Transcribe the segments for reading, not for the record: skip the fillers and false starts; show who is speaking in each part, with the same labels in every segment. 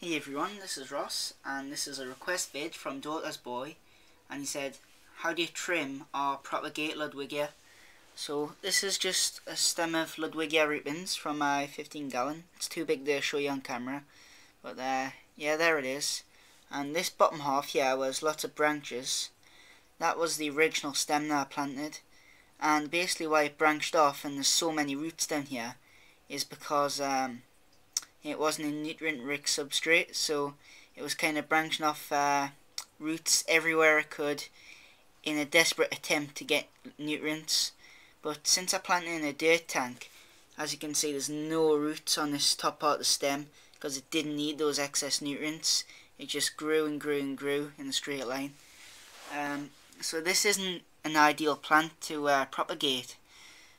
Speaker 1: Hey everyone, this is Ross, and this is a request vid from daughtersboi, and he said, how do you trim or propagate ludwigia? So this is just a stem of ludwigia repens from my 15 gallon. It's too big to show you on camera, but yeah, there it is. And this bottom half here was lots of branches. That was the original stem that I planted, and basically why it branched off and there's so many roots down here is because it wasn't a nutrient-rich substrate, so it was kind of branching off roots everywhere it could in a desperate attempt to get nutrients. But since I planted in a dirt tank, as you can see, there's no roots on this top part of the stem because it didn't need those excess nutrients. It just grew and grew and grew in a straight line. So this isn't an ideal plant to propagate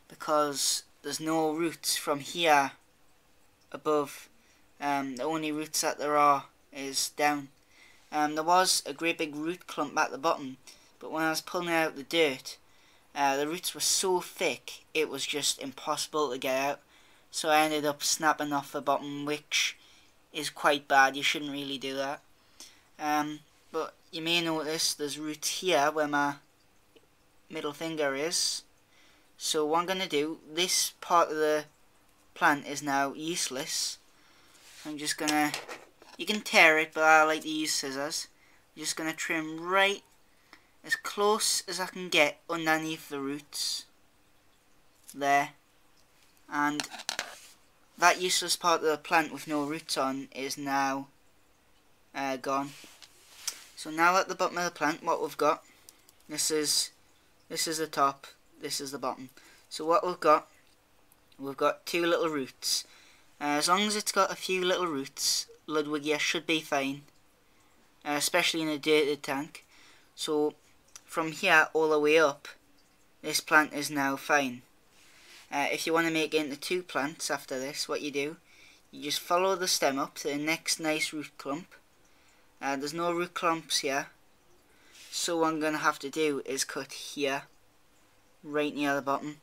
Speaker 1: because there's no roots from here above. The only roots that there are is down. There was a great big root clump at the bottom, but when I was pulling it out of the dirt, the roots were so thick it was just impossible to get out. So I ended up snapping off the bottom, which is quite bad. You shouldn't really do that. But you may notice there's roots here where my middle finger is. So what I'm going to do, this part of the plant is now useless. I'm just gonna, you can tear it, but I like to use scissors. I'm just gonna trim right as close as I can get underneath the roots there, and that useless part of the plant with no roots on is now gone. So now at the bottom of the plant, what we've got, this is the top, this is the bottom. So what we've got two little roots. As long as it's got a few little roots, ludwigia should be fine, especially in a dirted tank. So from here all the way up, this plant is now fine. If you want to make it into two plants after this, what you do, you just follow the stem up to the next nice root clump. There's no root clumps here, so what I'm going to have to do is cut here, right near the bottom.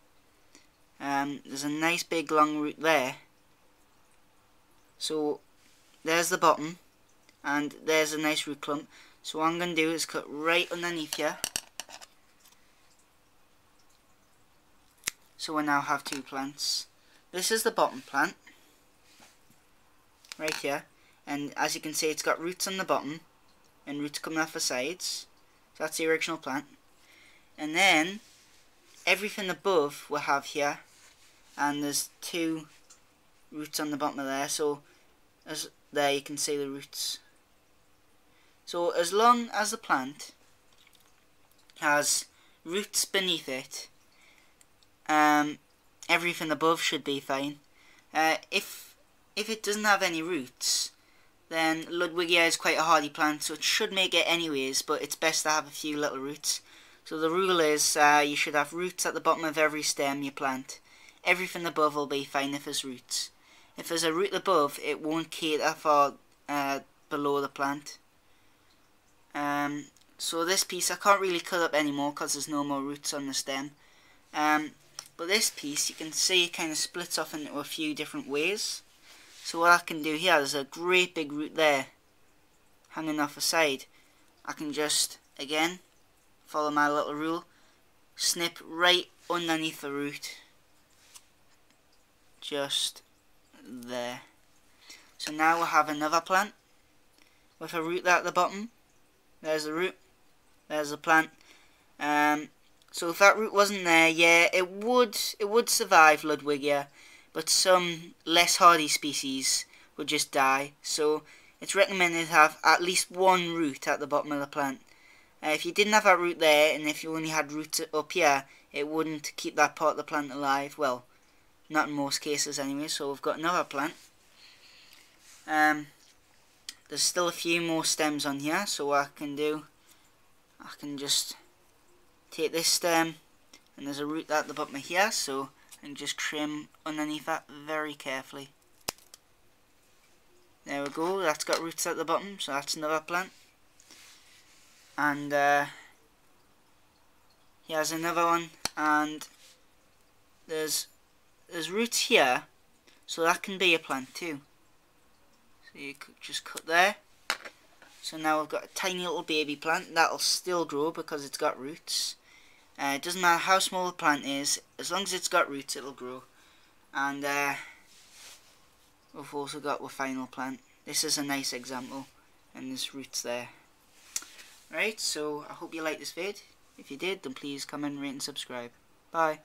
Speaker 1: There's a nice big long root there. So there's the bottom, and there's a nice root clump. So what I'm going to do is cut right underneath here. So we now have two plants. This is the bottom plant, right here. And as you can see, it's got roots on the bottom, and roots coming off the sides. So that's the original plant. And then, everything above we'll have here. And there's two roots on the bottom of there, so there you can see the roots. So as long as the plant has roots beneath it, everything above should be fine. If it doesn't have any roots, then ludwigia is quite a hardy plant, so it should make it anyways, but it's best to have a few little roots. So the rule is you should have roots at the bottom of every stem you plant. Everything above will be fine if there's roots. If there's a root above, it won't cater for below the plant. So this piece I can't really cut up anymore because there's no more roots on the stem. But this piece, you can see it kind of splits off into a few different ways. So what I can do here, there's a great big root there hanging off the side. I can just, again, follow my little rule, snip right underneath the root. Just there. So now we'll have another plant with a root there at the bottom. There's the root, there's the plant. So if that root wasn't there, yeah, it would survive ludwigia, but some less hardy species would just die. So it's recommended to have at least one root at the bottom of the plant. If you didn't have that root there, and if you only had roots up here, it wouldn't keep that part of the plant alive. Well, not in most cases anyway. So we've got another plant. There's still a few more stems on here, so what I can do, I can just take this stem, and there's a root at the bottom of here, so I can just trim underneath that very carefully. There we go, that's got roots at the bottom, so that's another plant. And here's another one, and there's roots here, so that can be a plant too. So you could just cut there. So now we've got a tiny little baby plant that'll still grow because it's got roots. It doesn't matter how small the plant is, as long as it's got roots it'll grow. And we've also got our final plant. This is a nice example, and there's roots there. Right, so I hope you liked this vid. If you did, then please comment, rate and subscribe. Bye.